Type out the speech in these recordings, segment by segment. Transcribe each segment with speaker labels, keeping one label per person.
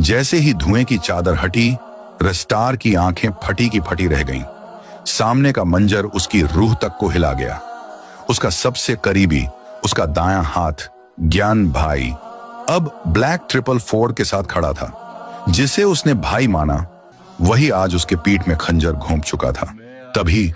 Speaker 1: जैसे ही धुएं की चादर हटी, रेस्टार की आंखें फटी की फटी रह गईं। सामने का मंजर उसकी रूह तक को हिला गया। उसका सबसे करीबी, उसका दायां हाथ ज्ञान भाई, अब ब्लैक 444 के साथ खड़ा था। जिसे उसने भाई माना, वही आज उसके पीठ में खंजर घोंप चुका था। तभी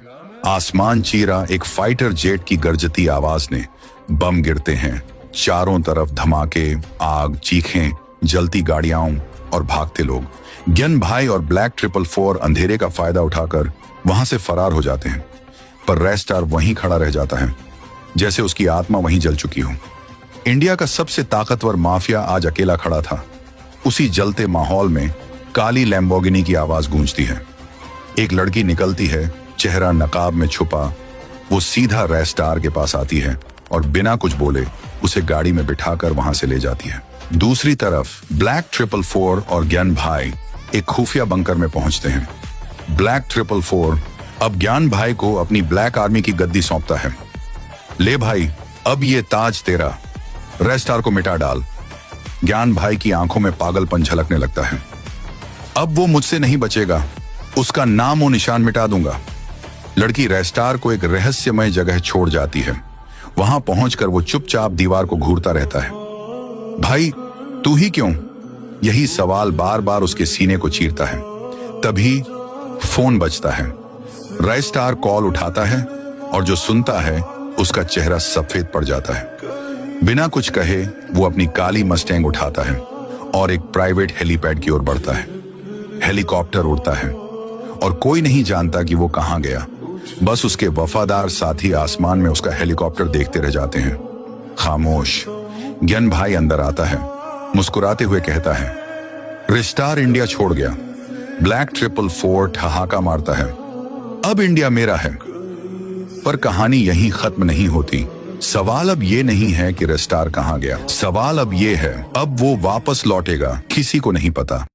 Speaker 1: आसमान चीरा एक फाइटर जेट की गरजती आवाज ने, बम गिरते हैं, चारों तरफ धमाके, आग, चीखें, जलती गाड़ियां और भागते लोग। ज्ञान भाई और ब्लैक 444 अंधेरे का फायदा उठाकर वहां से फरार हो जाते हैं, पर रेस्टार वहीं खड़ा रह जाता है, जैसे उसकी आत्मा वहीं जल चुकी हो। इंडिया का सबसे ताकतवर माफिया आज अकेला खड़ा था। उसी जलते माहौल में काली लैम्बोर्गिनी की आवाज गूंजती है। एक लड़की निकलती है, चेहरा नकाब में छुपा। वो सीधा रेस्टार के पास आती है और बिना कुछ बोले उसे गाड़ी में बिठाकर वहां से ले जाती है। दूसरी तरफ ब्लैक 444 और ज्ञान भाई एक खुफिया बंकर में पहुंचते हैं। ब्लैक 444 अब ज्ञान भाई को अपनी ब्लैक आर्मी की गद्दी सौंपता है। ले भाई, अब ये ताज तेरा, रेस्टार को मिटा डाल। ज्ञान भाई की आंखों में पागलपन झलकने लगता है। अब वो मुझसे नहीं बचेगा, उसका नाम और निशान मिटा दूंगा। लड़की रेस्टार को एक रहस्यमय जगह छोड़ जाती है। वहां पहुंचकर वो चुपचाप दीवार को घूरता रहता है। भाई, तू ही क्यों? यही सवाल बार बार उसके सीने को चीरता है। तभी फोन बजता है। रेस्टार कॉल उठाता है और जो सुनता है उसका चेहरा सफेद पड़ जाता है। बिना कुछ कहे वो अपनी काली मस्टैंग उठाता है और एक प्राइवेट हेलीपैड की ओर बढ़ता है। हेलीकॉप्टर उड़ता है और कोई नहीं जानता कि वो कहां गया। बस उसके वफादार साथी आसमान में उसका हेलीकॉप्टर देखते रह जाते हैं, खामोश। ज्ञान भाई अंदर आता है, मुस्कुराते हुए कहता है, रेस्टार इंडिया छोड़ गया। ब्लैक 444 ठहाका मारता है, अब इंडिया मेरा है। पर कहानी यहीं खत्म नहीं होती। सवाल अब ये नहीं है कि रेस्टार कहां गया, सवाल अब ये है, अब वो वापस लौटेगा, किसी को नहीं पता।